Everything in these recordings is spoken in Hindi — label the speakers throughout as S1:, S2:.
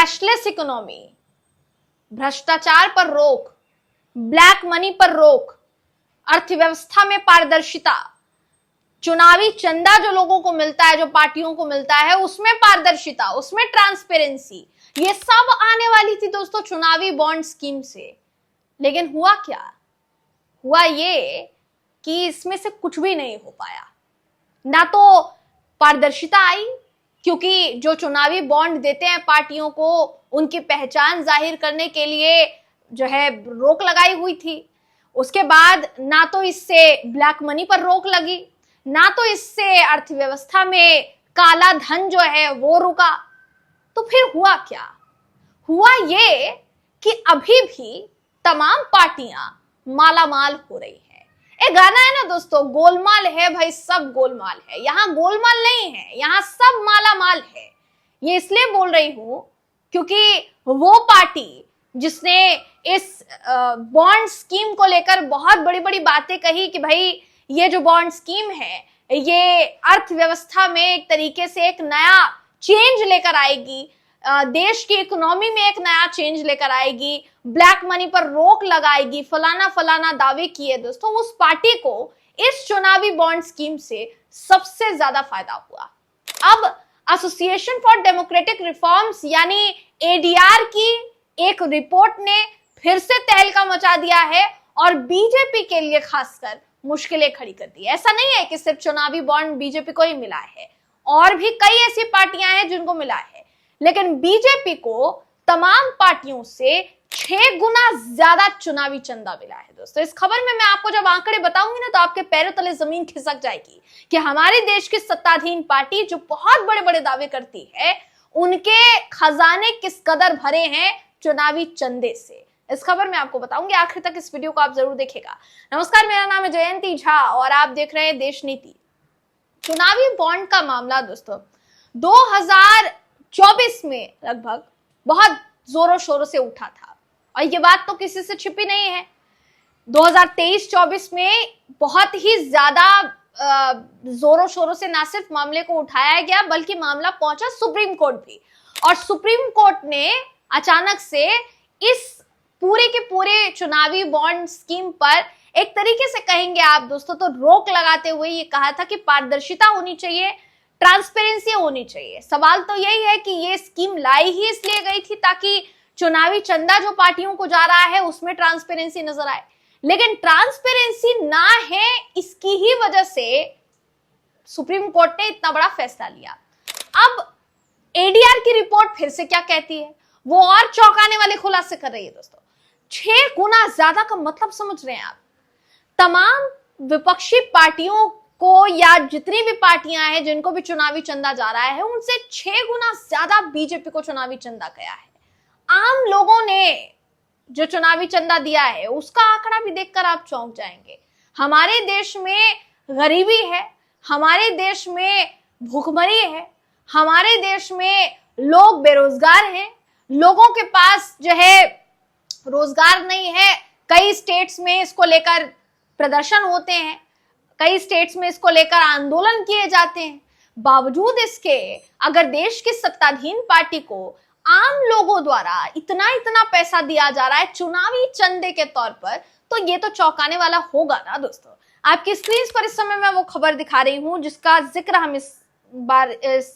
S1: कैशलेस इकोनॉमी, भ्रष्टाचार पर रोक, ब्लैक मनी पर रोक, अर्थव्यवस्था में पारदर्शिता, चुनावी चंदा जो लोगों को मिलता है, जो पार्टियों को मिलता है, उसमें पारदर्शिता, उसमें ट्रांसपेरेंसी, ये सब आने वाली थी दोस्तों चुनावी बॉन्ड स्कीम से। लेकिन हुआ क्या? हुआ ये कि इसमें से कुछ भी नहीं हो पाया। ना तो पारदर्शिता आई, क्योंकि जो चुनावी बॉन्ड देते हैं पार्टियों को, उनकी पहचान जाहिर करने के लिए जो है रोक लगाई हुई थी। उसके बाद ना तो इससे ब्लैक मनी पर रोक लगी, ना तो इससे अर्थव्यवस्था में काला धन जो है वो रुका। तो फिर हुआ क्या? हुआ ये कि अभी भी तमाम पार्टियां मालामाल हो रही है। एक गाना है ना दोस्तों, गोलमाल है भाई, सब गोलमाल है। यहां गोलमाल नहीं है, यहां सब मालामाल है। ये इसलिए बोल रही हूं क्योंकि वो पार्टी जिसने इस बॉन्ड स्कीम को लेकर बहुत बड़ी बड़ी बातें कही कि भाई ये जो बॉन्ड स्कीम है ये अर्थव्यवस्था में एक तरीके से एक नया चेंज लेकर आएगी, देश की इकोनॉमी में एक नया चेंज लेकर आएगी, ब्लैक मनी पर रोक लगाएगी, फलाना फलाना दावे किए दोस्तों, उस पार्टी को इस चुनावी बॉन्ड स्कीम से सबसे ज्यादा फायदा हुआ। अब एसोसिएशन फॉर डेमोक्रेटिक रिफॉर्म्स यानी एडीआर की एक रिपोर्ट ने फिर से तहलका मचा दिया है और बीजेपी के लिए खासकर मुश्किलें खड़ी कर दी है। ऐसा नहीं है कि सिर्फ चुनावी बॉन्ड बीजेपी को ही मिला है, और भी कई ऐसी पार्टियां हैं जिनको मिला है, लेकिन बीजेपी को तमाम पार्टियों से 6 गुना ज्यादा चुनावी चंदा मिला है दोस्तों। इस खबर में मैं आपको जब आंकड़े बताऊंगी ना तो आपके पैरों तले जमीन खिसक जाएगी कि हमारे देश की सत्ताधीन पार्टी जो बहुत बड़े बड़े दावे करती है, उनके खजाने किस कदर भरे हैं चुनावी चंदे से। इस खबर में आपको बताऊंगी, आखिर तक इस वीडियो को आप जरूर देखिएगा। नमस्कार, मेरा नाम है जयंती झा और आप देख रहे हैं देश नीति। चुनावी बॉन्ड का मामला दोस्तों 2024 में लगभग बहुत जोरों शोरों से उठा था और ये बात तो किसी से छिपी नहीं है। 2023-24 में बहुत ही ज्यादा जोरों शोरों से ना सिर्फ मामले को उठाया गया बल्कि मामला पहुंचा सुप्रीम कोर्ट भी, और सुप्रीम कोर्ट ने अचानक से इस पूरे के पूरे चुनावी बॉन्ड स्कीम पर एक तरीके से कहेंगे आप दोस्तों तो रोक लगाते हुए ये कहा था कि पारदर्शिता होनी चाहिए, ट्रांसपेरेंसी होनी चाहिए। सवाल तो यही है कि ये स्कीम लाई ही इसलिए गई थी ताकि चुनावी चंदा जो पार्टियों को जा रहा है उसमें ट्रांसपेरेंसी नजर आए, लेकिन ट्रांसपेरेंसी ना है इसकी ही वजह से सुप्रीम कोर्ट ने इतना बड़ा फैसला लिया। अब एडीआर की रिपोर्ट फिर से क्या कहती है, वो और चौंकाने वाले खुलासे कर रही है दोस्तों। 6 गुना ज्यादा का मतलब समझ रहे हैं आप? तमाम विपक्षी पार्टियों को या जितनी भी पार्टियां हैं जिनको भी चुनावी चंदा जा रहा है उनसे 6 गुना ज्यादा बीजेपी को चुनावी चंदा गया है। आम लोगों ने जो चुनावी चंदा दिया है उसका आंकड़ा भी देखकर आप चौंक जाएंगे। हमारे देश में गरीबी है, हमारे देश में भूखमरी है, हमारे देश में लोग बेरोजगार हैं, लोगों के पास जो है रोजगार नहीं है। कई स्टेट्स में इसको लेकर प्रदर्शन होते हैं, कई स्टेट्स में इसको लेकर आंदोलन किए जाते हैं। बावजूद इसके अगर देश की सत्ताधीन पार्टी को आम लोगों द्वारा इतना इतना पैसा दिया जा रहा है चुनावी चंदे के तौर पर, तो ये तो चौंकाने वाला होगा ना दोस्तों। आपकी स्क्रीन पर इस समय मैं वो खबर दिखा रही हूं जिसका जिक्र हम इस बार इस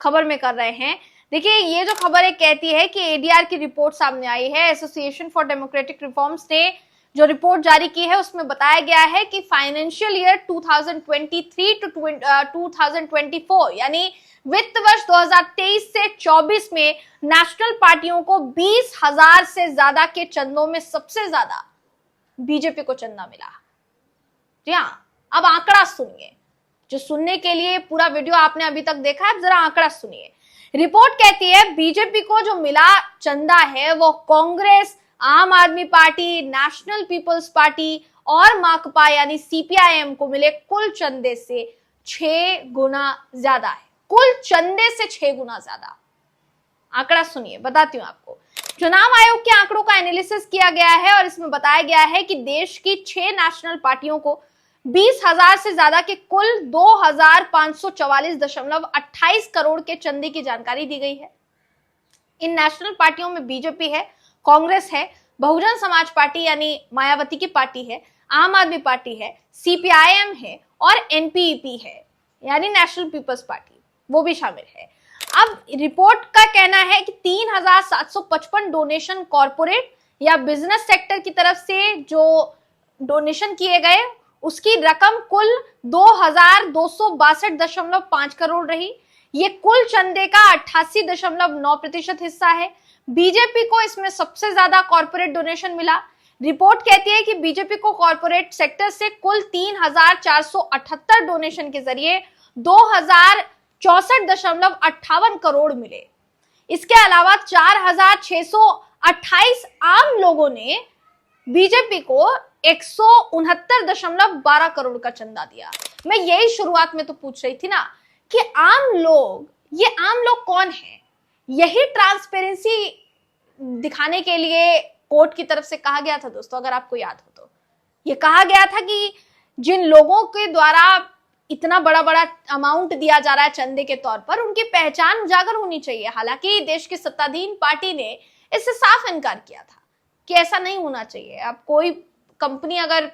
S1: खबर में कर रहे हैं। देखिए, ये जो खबर है कहती है कि एडीआर की रिपोर्ट सामने आई है। एसोसिएशन फॉर डेमोक्रेटिक रिफॉर्म्स ने जो रिपोर्ट जारी की है उसमें बताया गया है कि फाइनेंशियल ईयर 2023 टू 2024 यानी वित्त वर्ष 2023 से 24 में नेशनल पार्टियों को 20,000 से ज्यादा के चंदों में सबसे ज्यादा बीजेपी को चंदा मिला। जी हाँ, अब आंकड़ा सुनिए। जो सुनने के लिए पूरा वीडियो आपने अभी तक देखा है, जरा आंकड़ा सुनिए। रिपोर्ट कहती है बीजेपी को जो मिला चंदा है वो कांग्रेस, आम आदमी पार्टी, नेशनल पीपल्स पार्टी और माकपा यानी सीपीआईएम को मिले कुल चंदे से 6 गुना ज्यादा है। कुल चंदे से 6 गुना ज्यादा। आंकड़ा सुनिए, बताती हूं आपको। चुनाव आयोग के आंकड़ों का एनालिसिस किया गया है और इसमें बताया गया है कि देश की 6 नेशनल पार्टियों को 20,000 से ज्यादा के कुल 2,544.28 करोड़ के चंदे की जानकारी दी गई है। इन नेशनल पार्टियों में बीजेपी है, कांग्रेस है, बहुजन समाज पार्टी यानी मायावती की पार्टी है, आम आदमी पार्टी है, सीपीआईएम है और एनपीपी है यानी नेशनल पीपल्स पार्टी, वो भी शामिल है। अब रिपोर्ट का कहना है कि 3,755 डोनेशन कॉर्पोरेट या बिजनेस सेक्टर की तरफ से जो डोनेशन किए गए उसकी रकम कुल 2,262.5 करोड़ रही। ये कुल चंदे का 88.9% हिस्सा है। बीजेपी को इसमें सबसे ज्यादा कॉर्पोरेट डोनेशन मिला। रिपोर्ट कहती है कि बीजेपी को कॉर्पोरेट सेक्टर से कुल 3,478 डोनेशन के जरिए 2,064.58 करोड़ मिले। इसके अलावा 4,628 आम लोगों ने बीजेपी को 169.12 करोड़ का चंदा दिया। मैं यही शुरुआत में तो पूछ रही थी ना कि आम लोग, ये आम लोग कौन है? यही ट्रांसपेरेंसी दिखाने के लिए कोर्ट की तरफ से कहा गया था दोस्तों, अगर आपको याद हो तो। ये कहा गया था कि जिन लोगों के द्वारा इतना बड़ा बड़ा अमाउंट दिया जा रहा है चंदे के तौर पर, उनकी पहचान उजागर होनी चाहिए। हालांकि देश की सत्ताधीन पार्टी ने इससे साफ इनकार किया था कि ऐसा नहीं होना चाहिए। अब कोई कंपनी अगर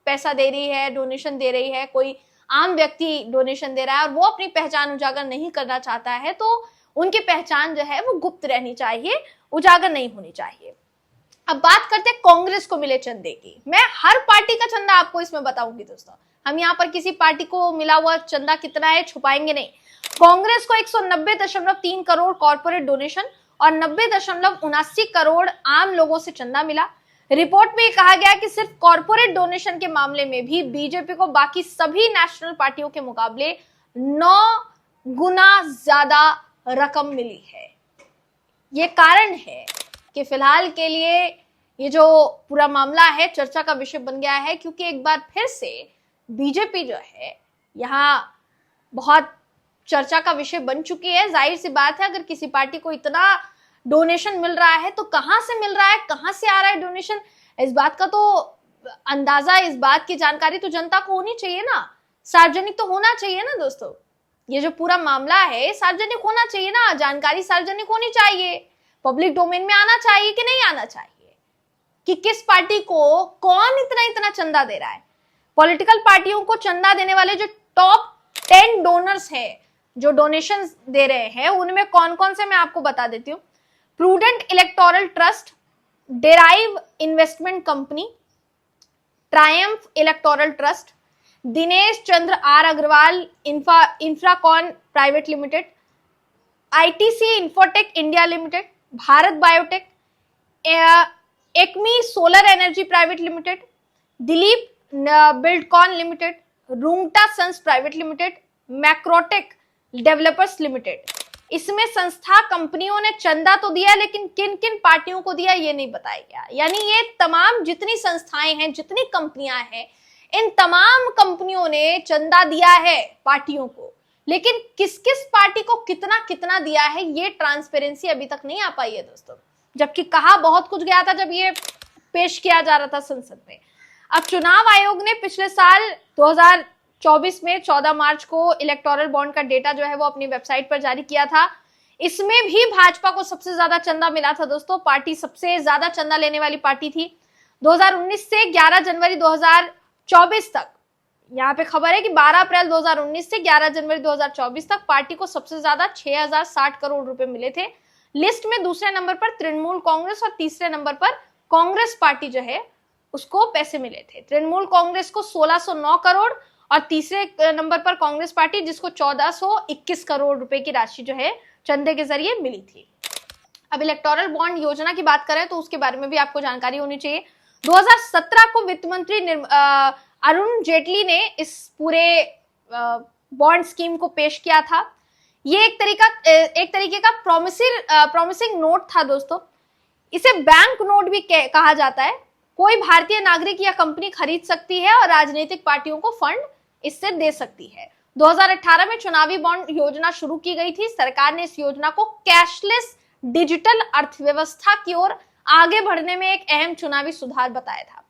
S1: पैसा दे रही है, डोनेशन दे रही है, कोई आम व्यक्ति डोनेशन दे रहा है और वो अपनी पहचान उजागर नहीं करना चाहता है, तो उनकी पहचान जो है वो गुप्त रहनी चाहिए, उजागर नहीं होनी चाहिए। अब बात करते हैं कांग्रेस को मिले चंदे की। मैं हर पार्टी का चंदा आपको इसमें बताऊंगी दोस्तों। हम यहाँ पर किसी पार्टी को मिला हुआ चंदा कितना है छुपाएंगे नहीं। कांग्रेस को 190.3 करोड़ कॉर्पोरेट डोनेशन और 90.79 करोड़ आम लोगों से चंदा मिला। रिपोर्ट में कहा गया कि सिर्फ कॉर्पोरेट डोनेशन के मामले में भी बीजेपी को बाकी सभी नेशनल पार्टियों के मुकाबले 9 गुना ज्यादा रकम मिली है। ये कारण है कि फिलहाल के लिए ये जो पूरा मामला है चर्चा का विषय बन गया है, क्योंकि एक बार फिर से बीजेपी जो है यहाँ बहुत चर्चा का विषय बन चुकी है। जाहिर सी बात है, अगर किसी पार्टी को इतना डोनेशन मिल रहा है तो कहां से मिल रहा है, कहां से आ रहा है डोनेशन, इस बात का तो अंदाजा, इस बात की जानकारी तो जनता को होनी चाहिए ना, सार्वजनिक तो होना चाहिए ना दोस्तों। ये जो पूरा मामला है सार्वजनिक होना चाहिए ना, जानकारी सार्वजनिक होनी चाहिए, पब्लिक डोमेन में आना चाहिए कि नहीं आना चाहिए, कि किस पार्टी को कौन इतना इतना चंदा दे रहा है। पॉलिटिकल पार्टियों को चंदा देने वाले जो टॉप 10 डोनर्स हैं, जो डोनेशन दे रहे हैं, उनमें कौन कौन से मैं आपको बता देती हूँ। Prudent Electoral Trust, Derive Investment Company, Triumph Electoral Trust, Dinesh Chandra R Agarwal Infracon Private Limited, ITC Infotech India Limited, Bharat Biotech, Acme Solar Energy Private Limited, Dilip Buildcon Limited, Rungta Sons Private Limited, Macrotech Developers Limited. इसमें संस्था कंपनियों ने चंदा तो दिया, लेकिन किन किन पार्टियों को दिया ये नहीं बताया गया। यानी ये तमाम जितनी संस्थाएं हैं, जितनी कंपनियां हैं, इन तमाम कंपनियों ने चंदा दिया है पार्टियों को, लेकिन किस किस पार्टी को कितना कितना दिया है ये ट्रांसपेरेंसी अभी तक नहीं आ पाई है दोस्तों। जबकि कहा बहुत कुछ गया था जब ये पेश किया जा रहा था संसद में। अब चुनाव आयोग ने पिछले साल 2024 में 14 मार्च को इलेक्टोरल बॉन्ड का डेटा जो है वो अपनी वेबसाइट पर जारी किया था। इसमें भी भाजपा को सबसे ज्यादा चंदा मिला था दोस्तों। पार्टी सबसे ज्यादा चंदा लेने वाली पार्टी थी। 2019 से 11 जनवरी 2024 तक, यहाँ पे खबर है कि 12 अप्रैल 2019 से 11 जनवरी 2024 तक पार्टी को सबसे ज्यादा 6,060 करोड़ रुपए मिले थे। लिस्ट में दूसरे नंबर पर तृणमूल कांग्रेस और तीसरे नंबर पर कांग्रेस पार्टी जो है उसको पैसे मिले थे। तृणमूल कांग्रेस को 1609 करोड़ और तीसरे नंबर पर कांग्रेस पार्टी, जिसको 1421 करोड़ रुपए की राशि जो है चंदे के जरिए मिली थी। अब इलेक्टोरल बॉन्ड योजना की बात करें तो उसके बारे में भी आपको जानकारी होनी चाहिए। 2017 को वित्त मंत्री अरुण जेटली ने इस पूरे बॉन्ड स्कीम को पेश किया था। ये एक तरीके का प्रॉमिसिंग नोट था दोस्तों। इसे बैंक नोट भी कहा जाता है। कोई भारतीय नागरिक या कंपनी खरीद सकती है और राजनीतिक पार्टियों को फंड इससे दे सकती है। 2018 में चुनावी बॉन्ड योजना शुरू की गई थी। सरकार ने इस योजना को कैशलेस डिजिटल अर्थव्यवस्था की ओर आगे बढ़ने में एक अहम चुनावी सुधार बताया था।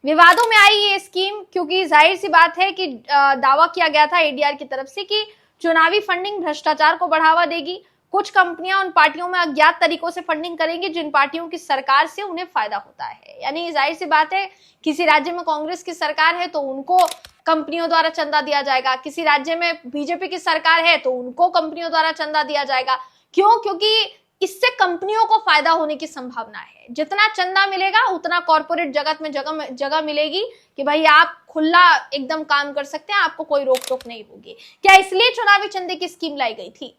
S1: विवादों में आई ये स्कीम क्योंकि जाहिर सी बात है कि दावा किया गया था एडीआर की तरफ से कि चुनावी फंडिंग भ्रष्टाचार को बढ़ावा देगी, कुछ कंपनियां उन पार्टियों में अज्ञात तरीकों से फंडिंग करेंगी जिन पार्टियों की सरकार से उन्हें फायदा होता है। यानी जाहिर सी बात है, किसी राज्य में कांग्रेस की सरकार है तो उनको कंपनियों द्वारा चंदा दिया जाएगा, किसी राज्य में बीजेपी की सरकार है तो उनको कंपनियों द्वारा चंदा दिया जाएगा। क्यों? क्योंकि इससे कंपनियों को फायदा होने की संभावना है। जितना चंदा मिलेगा उतना कॉर्पोरेट जगत में जगह मिलेगी कि भाई आप खुला एकदम काम कर सकते हैं, आपको कोई रोक टोक नहीं होगी। क्या इसलिए चुनावी चंदे की स्कीम लाई गई थी?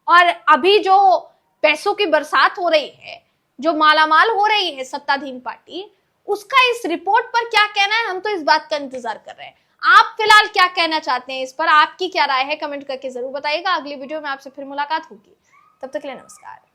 S1: और अभी जो पैसों की बरसात हो रही है, जो मालामाल हो रही है सत्ताधीन पार्टी, उसका इस रिपोर्ट पर क्या कहना है, हम तो इस बात का इंतजार कर रहे हैं। आप फिलहाल क्या कहना चाहते हैं इस पर? आपकी क्या राय है? कमेंट करके जरूर बताइएगा। अगली वीडियो में आपसे फिर मुलाकात होगी, तब तक के लिए नमस्कार।